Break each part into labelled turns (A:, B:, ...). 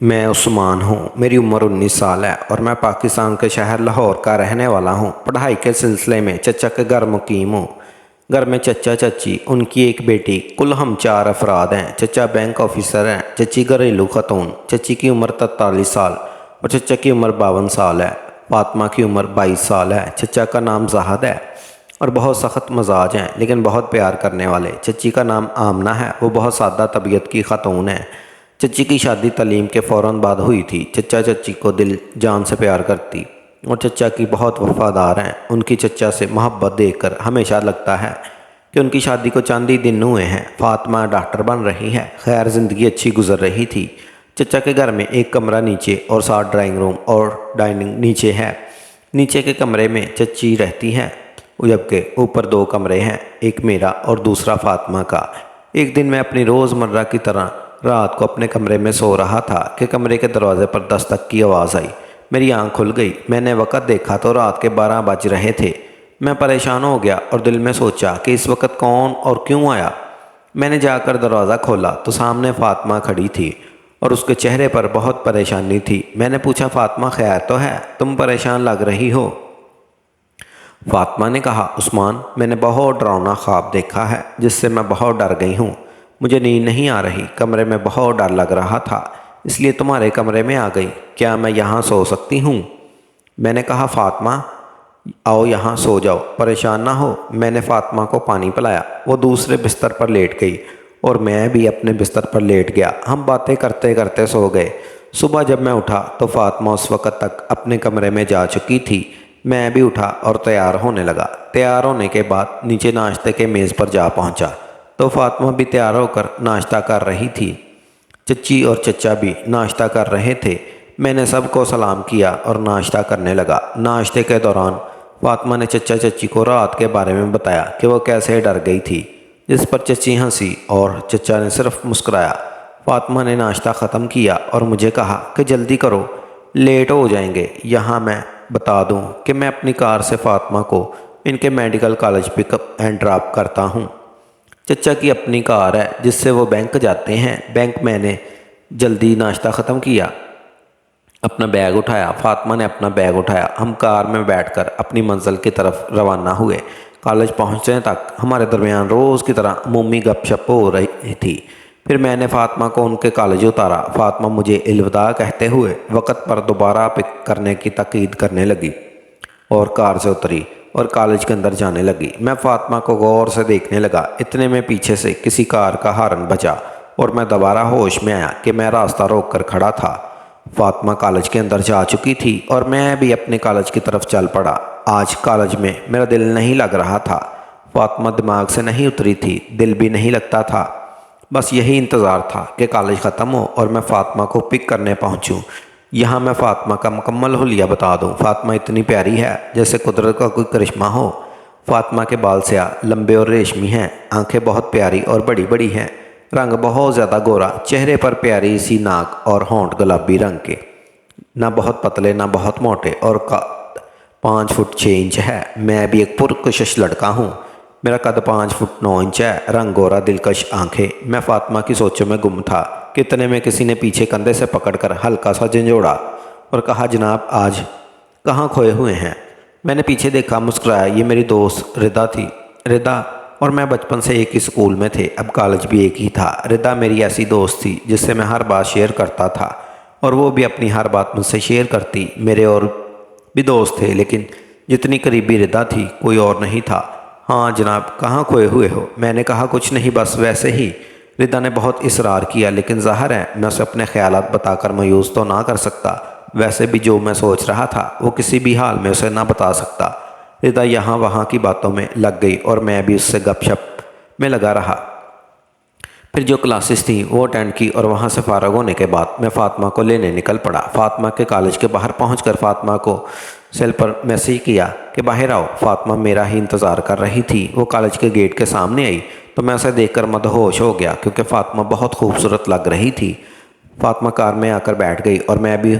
A: میں عثمان ہوں۔ میری عمر 19 سال ہے اور میں پاکستان کے شہر لاہور کا رہنے والا ہوں۔ پڑھائی کے سلسلے میں چچا کے گھر مقیم ہوں۔ گھر میں چچا، چچی، ان کی ایک بیٹی، کل ہم 4 افراد ہیں۔ چچا بینک آفیسر ہیں، چچی گھریلو خاتون۔ چچی کی عمر 43 سال اور چچا کی عمر 52 سال ہے۔ فاطمہ کی عمر 22 سال ہے۔ چچا کا نام زاہد ہے اور بہت سخت مزاج ہیں لیکن بہت پیار کرنے والے۔ چچی کا نام آمنہ ہے، وہ بہت سادہ طبیعت کی خاتون ہے۔ چچی کی شادی تعلیم کے فوراً بعد ہوئی تھی۔ چچا چچی کو دل جان سے پیار کرتی اور چچا کی بہت وفادار ہیں۔ ان کی چچا سے محبت دیکھ کر ہمیشہ لگتا ہے کہ ان کی شادی کو چند ہی دن ہوئے ہیں۔ فاطمہ ڈاکٹر بن رہی ہے۔ خیر، زندگی اچھی گزر رہی تھی۔ چچا کے گھر میں ایک کمرہ نیچے اور 7 ڈرائنگ روم اور ڈائننگ نیچے ہے۔ نیچے کے کمرے میں چچی رہتی ہے جبکہ اوپر 2 کمرے ہیں، ایک میرا اور دوسرا فاطمہ کا۔ ایک دن میں اپنی روزمرہ کی طرح رات کو اپنے کمرے میں سو رہا تھا کہ کمرے کے دروازے پر دستک کی آواز آئی۔ میری آنکھ کھل گئی۔ میں نے وقت دیکھا تو رات کے 12 بج رہے تھے۔ میں پریشان ہو گیا اور دل میں سوچا کہ اس وقت کون اور کیوں آیا۔ میں نے جا کر دروازہ کھولا تو سامنے فاطمہ کھڑی تھی اور اس کے چہرے پر بہت پریشانی تھی۔ میں نے پوچھا، فاطمہ خیر تو ہے؟ تم پریشان لگ رہی ہو۔ فاطمہ نے کہا، عثمان، میں نے بہت ڈراؤنا خواب دیکھا ہے جس سے میں بہت ڈر گئی ہوں۔ مجھے نیند نہیں آ رہی، کمرے میں بہت ڈر لگ رہا تھا، اس لیے تمہارے کمرے میں آ گئی۔ کیا میں یہاں سو سکتی ہوں؟ میں نے کہا، فاطمہ آؤ یہاں سو جاؤ، پریشان نہ ہو۔ میں نے فاطمہ کو پانی پلایا، وہ دوسرے بستر پر لیٹ گئی اور میں بھی اپنے بستر پر لیٹ گیا۔ ہم باتیں کرتے کرتے سو گئے۔ صبح جب میں اٹھا تو فاطمہ اس وقت تک اپنے کمرے میں جا چکی تھی۔ میں بھی اٹھا اور تیار ہونے لگا۔ تیار ہونے کے بعد نیچے ناشتے کے میز پر جا پہنچا تو فاطمہ بھی تیار ہو کر ناشتہ کر رہی تھی۔ چچی اور چچا بھی ناشتہ کر رہے تھے۔ میں نے سب کو سلام کیا اور ناشتہ کرنے لگا۔ ناشتے کے دوران فاطمہ نے چچا چچی کو رات کے بارے میں بتایا کہ وہ کیسے ڈر گئی تھی، جس پر چچی ہنسی اور چچا نے صرف مسکرایا۔ فاطمہ نے ناشتہ ختم کیا اور مجھے کہا کہ جلدی کرو، لیٹ ہو جائیں گے۔ یہاں میں بتا دوں کہ میں اپنی کار سے فاطمہ کو ان کے medical college pick up and drop کرتا ہوں۔ چچا کی اپنی کار ہے جس سے وہ بینک جاتے ہیں۔ بینک میں نے جلدی ناشتہ ختم کیا، اپنا بیگ اٹھایا۔ فاطمہ نے اپنا بیگ اٹھایا۔ ہم کار میں بیٹھ کر اپنی منزل کی طرف روانہ ہوئے۔ کالج پہنچنے تک ہمارے درمیان روز کی طرح عمومی گپ شپ ہو رہی تھی۔ پھر میں نے فاطمہ کو ان کے کالج اتارا۔ فاطمہ مجھے الوداع کہتے ہوئے وقت پر دوبارہ پک کرنے کی تاکید کرنے لگی اور کار سے اتری اور کالج کے اندر جانے لگی۔ میں فاطمہ کو غور سے دیکھنے لگا۔ اتنے میں پیچھے سے کسی کار کا ہارن بجا اور میں دوبارہ ہوش میں آیا کہ میں راستہ روک کر کھڑا تھا۔ فاطمہ کالج کے اندر جا چکی تھی اور میں بھی اپنے کالج کی طرف چل پڑا۔ آج کالج میں میرا دل نہیں لگ رہا تھا۔ فاطمہ دماغ سے نہیں اتری تھی، دل بھی نہیں لگتا تھا۔ بس یہی انتظار تھا کہ کالج ختم ہو اور میں فاطمہ کو پک کرنے پہنچوں۔ یہاں میں فاطمہ کا مکمل حلیہ بتا دوں۔ فاطمہ اتنی پیاری ہے جیسے قدرت کا کوئی کرشمہ ہو۔ فاطمہ کے بال سیاہ، لمبے اور ریشمی ہیں، آنکھیں بہت پیاری اور بڑی بڑی ہیں، رنگ بہت زیادہ گورا، چہرے پر پیاری سی ناک اور ہونٹ گلابی رنگ کے، نہ بہت پتلے نہ بہت موٹے، اور 5 فٹ 6 انچ ہے۔ میں بھی ایک پرکشش لڑکا ہوں۔ میرا قد 5 فٹ 9 انچ ہے، رنگ گورا، دلکش آنکھیں۔ میں فاطمہ کی سوچوں میں گم تھا کہ اتنے میں کسی نے پیچھے کندھے سے پکڑ کر ہلکا سا جھنجھوڑا اور کہا، جناب آج کہاں کھوئے ہوئے ہیں؟ میں نے پیچھے دیکھا، مسکرایا۔ یہ میری دوست ردا تھی۔ ردا اور میں بچپن سے ایک ہی اسکول میں تھے، اب کالج بھی ایک ہی تھا۔ ردا میری ایسی دوست تھی جس سے میں ہر بات شیئر کرتا تھا اور وہ بھی اپنی ہر بات مجھ سے شیئر کرتی۔ میرے اور بھی دوست تھے لیکن جتنی قریبی ردا تھی کوئی اور نہیں تھا۔ ہاں جناب، کہاں کھوئے ہوئے ہو؟ میں نے کہا، کچھ نہیں، بس ویسے ہی۔ ردا نے بہت اصرار کیا لیکن ظاہر ہے میں اسے اپنے خیالات بتا کر مایوس تو نہ کر سکتا۔ ویسے بھی جو میں سوچ رہا تھا وہ کسی بھی حال میں اسے نہ بتا سکتا۔ ردا یہاں وہاں کی باتوں میں لگ گئی اور میں بھی اس سے گپ شپ میں لگا رہا۔ پھر جو کلاسز تھیں وہ اٹینڈ کی اور وہاں سے فارغ ہونے کے بعد میں فاطمہ کو لینے نکل پڑا۔ فاطمہ کے کالج کے باہر پہنچ کر فاطمہ کو سیل پر میسیج کیا کہ باہر آؤ۔ فاطمہ میرا ہی انتظار کر رہی تھی۔ وہ کالج کے گیٹ کے سامنے آئی تو میں اسے دیکھ کر مدہوش ہو گیا کیونکہ فاطمہ بہت خوبصورت لگ رہی تھی۔ فاطمہ کار میں آ کر بیٹھ گئی اور میں بھی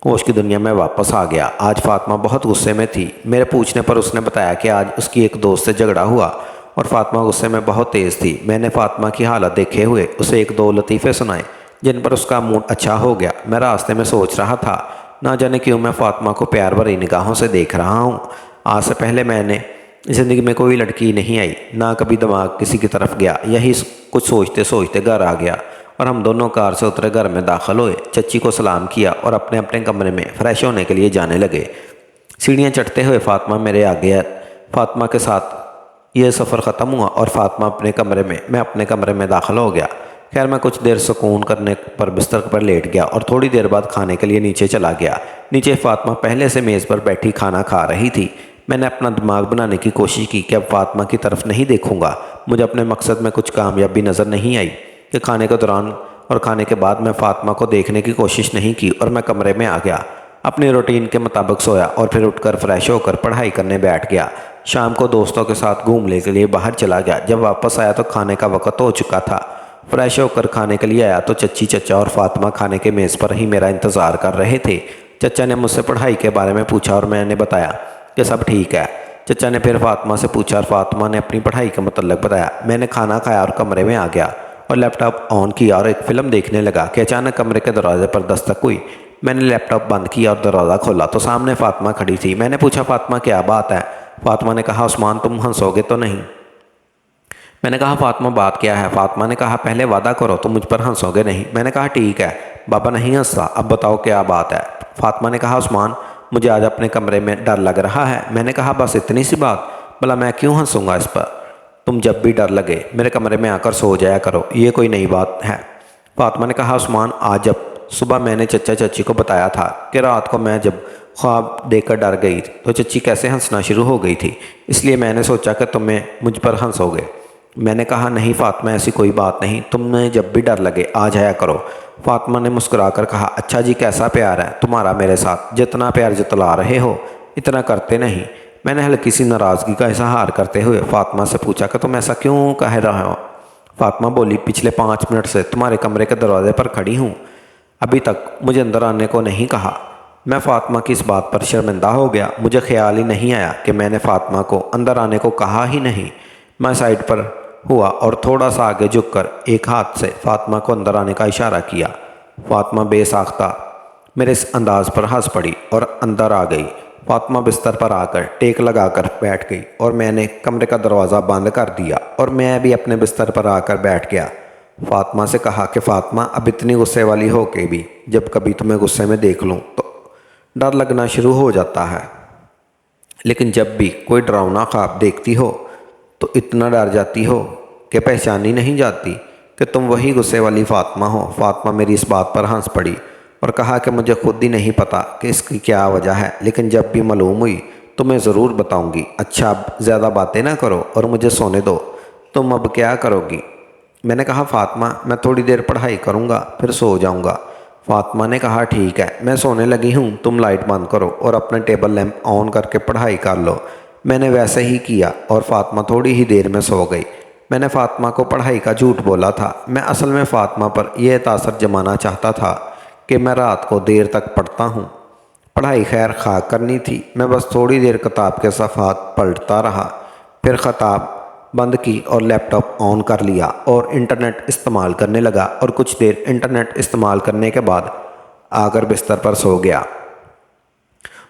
A: ہوش کی دنیا میں واپس آ گیا۔ آج فاطمہ بہت غصے میں تھی۔ میرے پوچھنے پر اس نے بتایا کہ آج اس کی ایک دوست سے جھگڑا ہوا اور فاطمہ غصے میں بہت تیز تھی۔ میں نے فاطمہ کی حالت دیکھے ہوئے اسے 1-2 لطیفے سنائے जिन पर उसका मूड अच्छा हो गया। मैं रास्ते में सोच रहा था, ना जाने क्यों मैं फ़ातिमा को प्यार भरी निगाहों से देख रहा हूँ। आज से पहले मैंने ज़िंदगी में कोई लड़की नहीं आई, ना कभी दिमाग किसी की तरफ गया। यही कुछ सोचते सोचते घर आ गया और हम दोनों कार से उतरे, घर में दाखिल हुए, चच्ची को सलाम किया और अपने अपने कमरे में फ़्रेश होने के लिए जाने लगे। सीढ़ियाँ चढ़ते हुए फ़ातिमा मेरे आगे, फ़ातिमा के साथ ये सफ़र ख़त्म हुआ और फ़ातिमा अपने कमरे में, मैं अपने कमरे में दाखिल हो गया। खैर मैं कुछ देर सुकून करने पर बिस्तर पर लेट गया और थोड़ी देर बाद खाने के लिए नीचे चला गया। नीचे फ़ातिमा पहले से मेज़ पर बैठी खाना खा रही थी। मैंने अपना दिमाग बनाने की कोशिश की कि अब फ़ातिमा की तरफ नहीं देखूंगा। मुझे अपने मकसद में कुछ कामयाबी नज़र नहीं आई कि खाने के दौरान और खाने के बाद मैं फ़ातिमा को देखने की कोशिश नहीं की और मैं कमरे में आ गया। अपनी रूटीन के मुताबिक सोया और फिर उठकर फ्रेश होकर पढ़ाई करने बैठ गया। शाम को दोस्तों के साथ घूमने के लिए बाहर चला गया। जब वापस आया तो खाने का वक्त हो चुका था। फ्रेश होकर खाने के लिए आया तो चच्ची, चचा और फ़ातिमा खाने के मेज़ पर ही मेरा इंतज़ार कर रहे थे। चचा ने मुझसे पढ़ाई के बारे में पूछा और मैंने बताया कि सब ठीक है। चचा ने फिर फ़ातिमा से पूछा और फ़ातिमा ने अपनी पढ़ाई के मतलब बताया। मैंने खाना खाया और कमरे में आ गया और लैपटॉप ऑन किया और एक फ़िल्म देखने लगा कि अचानक कमरे के दरवाजे पर दस्तक हुई। मैंने लैपटॉप बंद किया और दरवाज़ा खोला तो सामने फ़ातिमा खड़ी थी। मैंने पूछा, फ़ातिमा क्या बात है? फ़ातिमा ने कहा, उस्मान तुम हंसोगे तो नहीं? मैंने कहा, फ़ातिमा बात क्या है? फ़ातिमा ने कहा, पहले वादा करो तुम मुझ पर हंसोगे नहीं। मैंने कहा, ठीक है बाबा नहीं हंसता, अब बताओ क्या बात है? फ़ातिमा ने कहा, उस्मान मुझे आज अपने कमरे में डर लग रहा है। मैंने कहा, बस इतनी सी बात? भला मैं क्यों हंसूंगा इस पर? तुम जब भी डर लगे मेरे कमरे में आकर सो जाया करो, ये कोई नई बात है। फ़ातिमा ने कहा, उस्मान आज जब सुबह मैंने चचा चच्ची को बताया था कि रात को मैं जब ख्वाब देखकर डर गई तो चच्ची कैसे हंसना शुरू हो गई थी, इसलिए मैंने सोचा कि तुम्हें मुझ पर हंसोगे। मैंने कहा, नहीं फ़ातिमा ऐसी कोई बात नहीं, तुम्हें जब भी डर लगे आ जाया करो। फ़ातिमा ने मुस्कुराकर कहा, अच्छा जी कैसा प्यार है तुम्हारा मेरे साथ, जितना प्यार जतला रहे हो इतना करते नहीं। मैंने हल्की सी नाराज़गी का इजहार करते हुए फ़ातिमा से पूछा कि तुम ऐसा क्यों कह रहे हो? फ़ातिमा बोली, पिछले 5 मिनट से तुम्हारे कमरे के दरवाजे पर खड़ी हूँ, अभी तक मुझे अंदर आने को नहीं कहा। मैं फ़ातिमा की इस बात पर शर्मिंदा हो गया। मुझे ख्याल ही नहीं आया कि मैंने फ़ातिमा को अंदर आने को कहा ही नहीं। मैं साइड पर हुआ और थोड़ा सा आगे झुककर एक हाथ से फ़ातिमा को अंदर आने का इशारा किया। फ़ातिमा बेसाख्ता मेरे इस अंदाज़ पर हंस पड़ी और अंदर आ गई। फ़ातिमा बिस्तर पर आकर टेक लगाकर बैठ गई और मैंने कमरे का दरवाज़ा बंद कर दिया और मैं भी अपने बिस्तर पर आकर बैठ गया। फ़ातिमा से कहा कि फ़ातिमा अब इतनी गुस्से वाली हो के भी जब कभी तुम्हें गुस्से में देख लूँ तो डर लगना शुरू हो जाता है, लेकिन जब भी कोई डरावना ख्वाब देखती हो तो इतना डर जाती हो कि पहचानी नहीं जाती कि तुम वही गुस्से वाली फ़ातिमा हो। फ़ातिमा मेरी इस बात पर हंस पड़ी और कहा कि मुझे खुद ही नहीं पता कि इसकी क्या वजह है, लेकिन जब भी मालूम हुई तो मैं ज़रूर बताऊंगी। अच्छा अब ज़्यादा बातें ना करो और मुझे सोने दो। तुम अब क्या करोगी? मैंने कहा, फ़ातिमा मैं थोड़ी देर पढ़ाई करूँगा फिर सो जाऊँगा। फ़ातिमा ने कहा, ठीक है मैं सोने लगी हूँ, तुम लाइट बंद करो और अपने टेबल लैंप ऑन करके पढ़ाई कर लो। मैंने वैसे ही किया और फ़ातिमा थोड़ी ही देर में सो गई। मैंने फ़ातिमा को पढ़ाई का झूठ बोला था। मैं असल में फ़ातिमा पर यह तासर जमाना चाहता था कि मैं रात को देर तक पढ़ता हूँ। पढ़ाई खैर खा करनी थी। मैं बस थोड़ी देर किताब के सफ़ात पलटता रहा, फिर किताब बंद की और लैपटॉप ऑन कर लिया और इंटरनेट इस्तेमाल करने लगा और कुछ देर इंटरनेट इस्तेमाल करने के बाद आकर बिस्तर पर सो गया।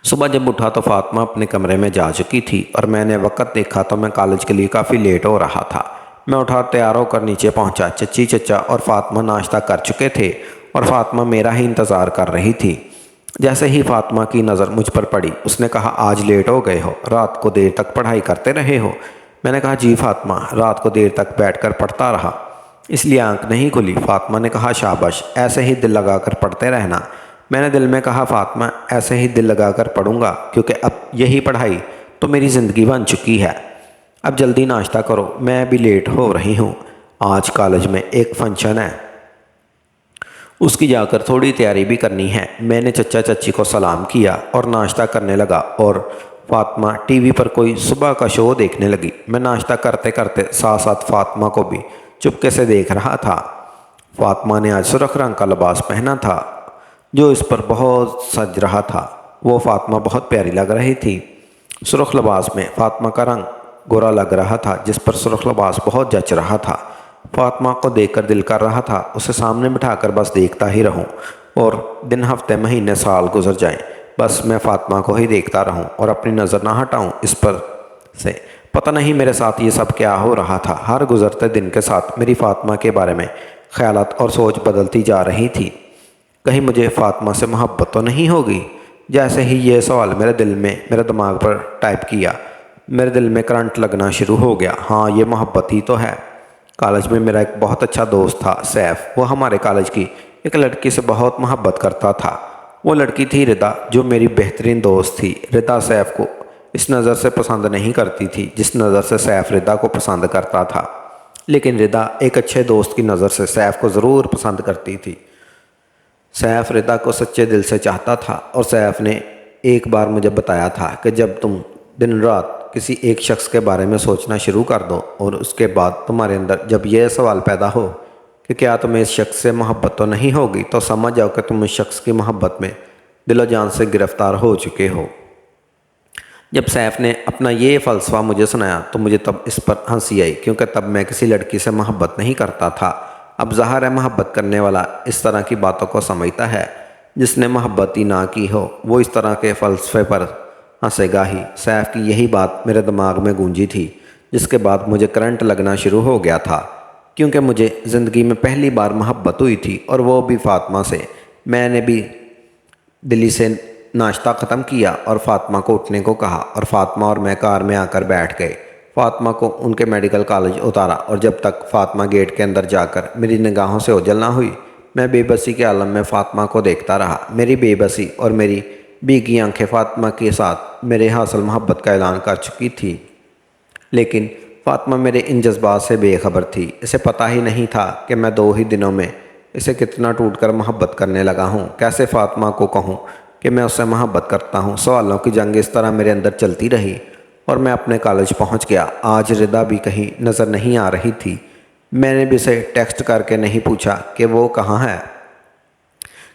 A: सुबह जब उठा तो फ़ातिमा अपने कमरे में जा चुकी थी और मैंने वक्त देखा तो मैं कॉलेज के लिए काफ़ी लेट हो रहा था। मैं उठा तैयार होकर नीचे पहुंचा। चच्ची, चचा और फ़ातिमा नाश्ता कर चुके थे और फ़ातिमा मेरा ही इंतज़ार कर रही थी। जैसे ही फ़ातिमा की नज़र मुझ पर पड़ी उसने कहा, आज लेट हो गए हो, रात को देर तक पढ़ाई करते रहे हो? मैंने कहा, जी फ़ातिमा रात को देर तक बैठकर पढ़ता रहा, इसलिए आंख नहीं खुली। फ़ातिमा ने कहा, शाबाश ऐसे ही दिल लगाकर पढ़ते रहना। मैंने दिल में कहा, फ़ातिमा ऐसे ही दिल लगाकर पढ़ूंगा क्योंकि अब यही पढ़ाई तो मेरी ज़िंदगी बन चुकी है। अब जल्दी नाश्ता करो, मैं भी लेट हो रही हूँ। आज कॉलेज में एक फंक्शन है, उसकी जाकर थोड़ी तैयारी भी करनी है। मैंने चचा चच्ची को सलाम किया और नाश्ता करने लगा और फ़ातिमा टीवी पर कोई सुबह का शो देखने लगी। मैं नाश्ता करते करते साथ साथ फ़ातिमा को भी चुपके से देख रहा था। फ़ातिमा ने आज सुर्ख रंग का लिबास पहना था जो इस पर बहुत सज रहा था। वो फ़ातिमा बहुत प्यारी लग रही थी। सुर्ख लिबास में फ़ातिमा का रंग गोरा लग रहा था जिस पर सुर्ख लिबास बहुत जच रहा था। फातिमा को देखकर दिल कर रहा था उसे सामने बिठाकर बस देखता ही रहूं और दिन, हफ्ते, महीने, साल गुजर जाएं, बस मैं फातिमा को ही देखता रहूं और अपनी नज़र ना हटाऊं इस पर से। पता नहीं मेरे साथ ये सब क्या हो रहा था। हर गुजरते दिन के साथ मेरी फातिमा के बारे में ख्यालात और सोच बदलती जा रही थी। कहीं मुझे फातिमा से मोहब्बत तो नहीं होगी। जैसे ही ये सवाल मेरे दिमाग पर टाइप किया, मेरे दिल में करंट लगना शुरू हो गया। हाँ, ये मोहब्बत ही तो है। कॉलेज में मेरा एक बहुत अच्छा दोस्त था, सैफ। वो हमारे कॉलेज की एक लड़की से बहुत मोहब्बत करता था। वो लड़की थी रिदा, जो मेरी बेहतरीन दोस्त थी। रिदा सैफ को इस नज़र से पसंद नहीं करती थी जिस नज़र से सैफ रिदा को पसंद करता था, लेकिन रिदा एक अच्छे दोस्त की नज़र से सैफ को ज़रूर पसंद करती थी। सैफ रिदा को सच्चे दिल से चाहता था और सैफ ने एक बार मुझे बताया था कि जब तुम दिन रात किसी एक शख्स के बारे में सोचना शुरू कर दो और उसके बाद तुम्हारे अंदर जब यह सवाल पैदा हो कि क्या तुम्हें इस शख्स से मोहब्बत तो नहीं होगी, तो समझ जाओ कि तुम इस शख्स की मोहब्बत में दिलो जान से गिरफ्तार हो चुके हो। जब सैफ ने अपना ये फ़लसफ़ा मुझे सुनाया तो मुझे तब इस पर हंसी आई, क्योंकि तब मैं किसी लड़की से मोहब्बत नहीं करता था। अब ज़ाहिर है मोहब्बत करने वाला इस तरह की बातों को समझता है। जिसने मोहब्बत ही ना की हो वो इस तरह के फ़लसफ़े पर हंसेगा ही। सैफ की यही बात मेरे दिमाग में गूंजी थी, जिसके बाद मुझे करंट लगना शुरू हो गया था, क्योंकि मुझे ज़िंदगी में पहली बार मोहब्बत हुई थी और वो भी फातिमा से। मैंने भी दिल्ली से नाश्ता ख़त्म किया और फातिमा को उठने को कहा और फातिमा और मैं कार में आकर बैठ गए। फातिमा को उनके मेडिकल कॉलेज उतारा और जब तक फातिमा गेट के अंदर जाकर मेरी निगाहों से ओझल ना हुई, मैं बेबसी के आलम में फातिमा को देखता रहा। मेरी बेबसी और मेरी भीगी आंखें फातिमा के साथ मेरे हासिल मोहब्बत का ऐलान कर चुकी थी, लेकिन फातिमा मेरे इन जज्बात से बेखबर थी। इसे पता ही नहीं था कि मैं 2 ही दिनों में इसे कितना टूटकर मोहब्बत करने लगा हूँ। कैसे फातिमा को कहूँ कि मैं उससे मोहब्बत करता हूँ। सवालों की जंग इस तरह मेरे अंदर चलती रही और मैं अपने कॉलेज पहुँच गया। आज रिदा भी कहीं नज़र नहीं आ रही थी। मैंने भी उसे टेक्स्ट करके नहीं पूछा कि वो कहाँ है,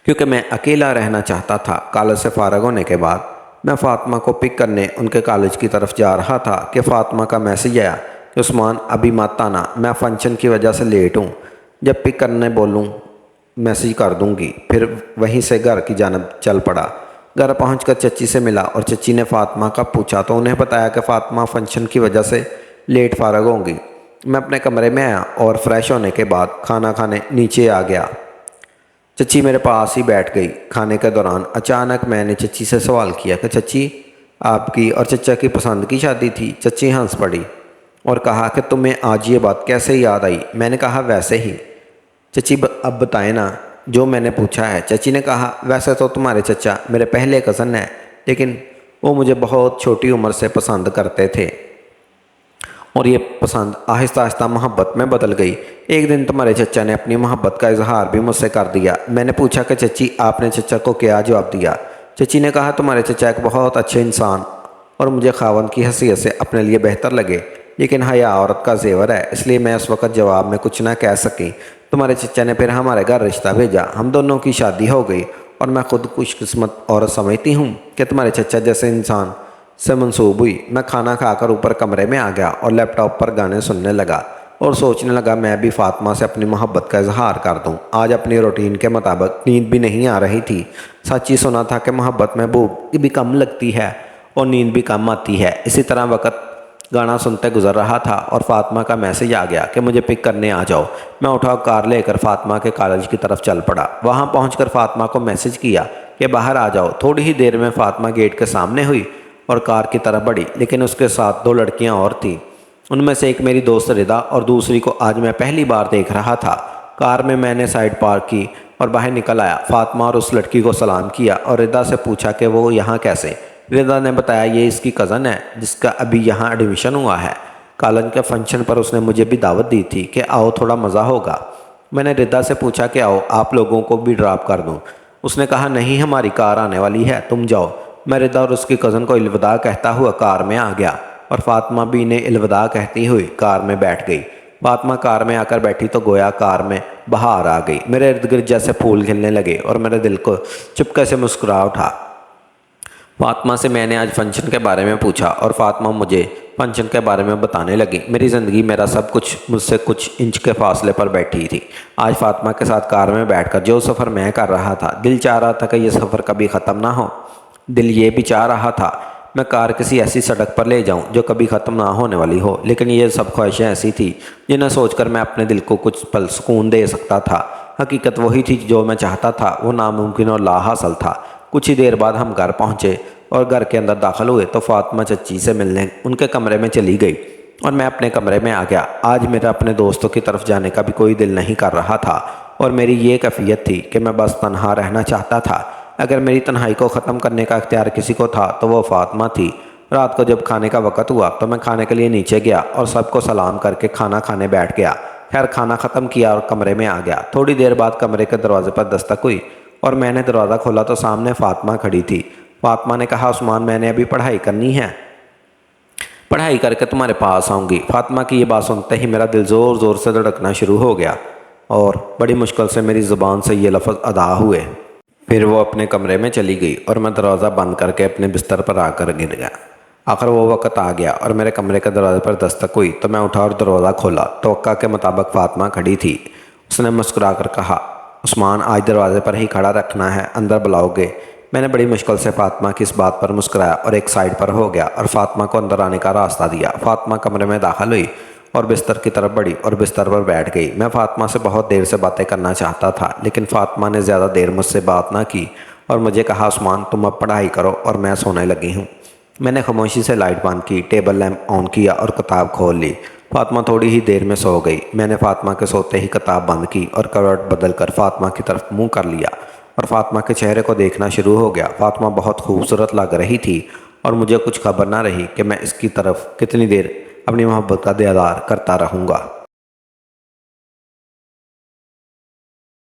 A: क्योंकि मैं अकेला रहना चाहता था। कॉलेज से फ़ारिग होने के बाद मैं फ़ातिमा को पिक करने उनके कॉलेज की तरफ जा रहा था कि फ़ातिमा का मैसेज आया कि उस्मान अभी मत आना, मैं फ़ंक्शन की वजह से लेट हूँ। जब पिक करने बोलूँ मैसेज कर दूँगी। फिर वहीं से घर की जानब चल पड़ा। घर पहुंचकर चच्ची से मिला और चच्ची ने फ़ातिमा का पूछा तो उन्हें बताया कि फ़ातिमा फ़ंक्शन की वजह से लेट फ़ारिग होंगी। मैं अपने कमरे में आया और फ्रेश होने के बाद खाना खाने नीचे आ गया। चच्ची मेरे पास ही बैठ गई। खाने के दौरान अचानक मैंने चच्ची से सवाल किया कि चच्ची, आपकी और चचा की पसंद की शादी थी। चच्ची हंस पड़ी और कहा कि तुम्हें आज ये बात कैसे याद आई। मैंने कहा वैसे ही। चच्ची अब बताएं ना जो मैंने पूछा है। चच्ची ने कहा वैसे तो तुम्हारे चचा मेरे पहले कज़न हैं, लेकिन वो मुझे बहुत छोटी उम्र से पसंद करते थे और ये पसंद आहिस्ता आहिस्ता मोहब्बत में बदल गई। एक दिन तुम्हारे चचा ने अपनी मोहब्बत का इजहार भी मुझसे कर दिया। मैंने पूछा कि चच्ची आपने चचा को क्या जवाब दिया। चच्ची ने कहा तुम्हारे चचा एक बहुत अच्छे इंसान और मुझे खावंद की हैसियत से अपने लिए बेहतर लगे, लेकिन हया औरत का जेवर है, इसलिए मैं उस वक़्त जवाब में कुछ ना कह सकी। तुम्हारे चचा ने फिर हमारे घर रिश्ता भेजा। हम दोनों की शादी हो गई और मैं खुद खुशकिस्मत औरत समझती हूँ कि तुम्हारे चचा जैसे इंसान से मंसूब हुई। मैं खाना खाकर ऊपर कमरे में आ गया और लैपटॉप पर गाने सुनने लगा और सोचने लगा मैं भी फातिमा से अपनी मोहब्बत का इजहार कर दूं। आज अपनी रूटीन के मुताबिक नींद भी नहीं आ रही थी। सच ही सुना था कि मोहब्बत में भूख भी कम लगती है और नींद भी कम आती है। इसी तरह वक़्त गाना सुनते गुजर रहा था और फातिमा का मैसेज आ गया कि मुझे पिक करने आ जाओ। मैं उठा कार लेकर फातिमा के कॉलेज की तरफ चल पड़ा। वहाँ पहुँचकर फातिमा को मैसेज किया कि बाहर आ जाओ। थोड़ी ही देर में फातिमा गेट के सामने हुई और कार की तरफ बढ़ी, लेकिन उसके साथ 2 लड़कियां और थीं। उनमें से एक मेरी दोस्त रिदा और दूसरी को आज मैं पहली बार देख रहा था। कार में मैंने साइड पार्क की और बाहर निकल आया। फातिमा और उस लड़की को सलाम किया और रिदा से पूछा कि वो यहाँ कैसे। रिदा ने बताया ये इसकी कज़न है जिसका अभी यहाँ एडमिशन हुआ है। कॉलेज के फंक्शन पर उसने मुझे भी दावत दी थी कि आओ थोड़ा मज़ा होगा। मैंने रिदा से पूछा कि आओ आप लोगों को भी ड्रॉप कर दूँ। उसने कहा नहीं, हमारी कार आने वाली है, तुम जाओ। मैं रिदा और उसकी कज़न को अलविदा कहता हुआ कार में आ गया और फातिमा भी इन्हें अलविदा कहती हुई कार में बैठ गई। फातिमा कार में आकर बैठी तो गोया कार में बहार आ गई। मेरे इर्द गिर्द जैसे फूल खिलने लगे और मेरे दिल को चुपके से मुस्कुरा उठा। فاطمہ سے میں نے آج فنکشن کے بارے میں پوچھا اور فاطمہ مجھے فنکشن کے بارے میں بتانے لگی۔ میری زندگی، میرا سب کچھ مجھ سے کچھ انچ کے فاصلے پر بیٹھی تھی۔ آج فاطمہ کے ساتھ کار میں بیٹھ کر جو سفر میں کر رہا تھا، دل چاہ رہا تھا کہ یہ سفر کبھی ختم نہ ہو۔ دل یہ بھی چاہ رہا تھا میں کار کسی ایسی سڑک پر لے جاؤں جو کبھی ختم نہ ہونے والی ہو، لیکن یہ سب خواہشیں ایسی تھیں جنہیں سوچ کر میں اپنے دل کو کچھ پل سکون دے سکتا تھا۔ حقیقت وہی تھی جو میں چاہتا تھا، وہ ناممکن اور لا حاصل تھا۔ کچھ ہی دیر بعد ہم گھر پہنچے اور گھر کے اندر داخل ہوئے تو فاطمہ چچی سے ملنے ان کے کمرے میں چلی گئی اور میں اپنے کمرے میں آ گیا۔ آج میرا اپنے دوستوں کی طرف جانے کا بھی کوئی دل نہیں کر رہا تھا اور میری یہ کیفیت تھی کہ میں بس تنہا رہنا چاہتا تھا۔ اگر میری تنہائی کو ختم کرنے کا اختیار کسی کو تھا تو وہ فاطمہ تھی۔ رات کو جب کھانے کا وقت ہوا تو میں کھانے کے لیے نیچے گیا اور سب کو سلام کر کے کھانا کھانے بیٹھ گیا۔ خیر کھانا ختم کیا اور کمرے میں آ گیا۔ تھوڑی دیر بعد کمرے کے دروازے پر دستک ہوئی اور میں نے دروازہ کھولا تو سامنے فاطمہ کھڑی تھی۔ فاطمہ نے کہا، عثمان میں نے ابھی پڑھائی کرنی ہے، پڑھائی کر کے تمہارے پاس آؤں گی۔ فاطمہ کی یہ بات سنتے ہی میرا دل زور زور سے دھڑکنا شروع ہو گیا اور بڑی مشکل سے میری زبان سے یہ لفظ ادا ہوئے۔ پھر وہ اپنے کمرے میں چلی گئی اور میں دروازہ بند کر کے اپنے بستر پر آ کر گر گیا۔ آخر وہ وقت آ گیا اور میرے کمرے کے دروازے پر دستک ہوئی تو میں اٹھا اور دروازہ کھولا۔ توقع کے مطابق فاطمہ کھڑی تھی۔ اس نے مسکرا کر کہا، عثمان آج دروازے پر ہی کھڑا رکھنا ہے، اندر بلاؤ گے؟ میں نے بڑی مشکل سے فاطمہ کی اس بات پر مسکرایا اور ایک سائیڈ پر ہو گیا اور فاطمہ کو اندر آنے کا راستہ دیا۔ فاطمہ کمرے میں داخل ہوئی اور بستر کی طرف بڑھی اور بستر پر بیٹھ گئی۔ میں فاطمہ سے بہت دیر سے باتیں کرنا چاہتا تھا لیکن فاطمہ نے زیادہ دیر مجھ سے بات نہ کی اور مجھے کہا، عثمان تم اب پڑھائی کرو اور میں سونے لگی ہوں۔ میں نے خاموشی سے لائٹ بند کی، ٹیبل لیمپ آن کیا اور کتاب کھول لی۔ فاطمہ تھوڑی ہی دیر میں سو گئی۔ میں نے فاطمہ کے سوتے ہی کتاب بند کی اور کروٹ بدل کر فاطمہ کی طرف منہ کر لیا اور فاطمہ کے چہرے کو دیکھنا شروع ہو گیا۔ فاطمہ بہت خوبصورت لگ رہی تھی اور مجھے کچھ خبر نہ رہی کہ میں اس کی طرف کتنی دیر اپنی محبت کا دیدار کرتا رہوں گا۔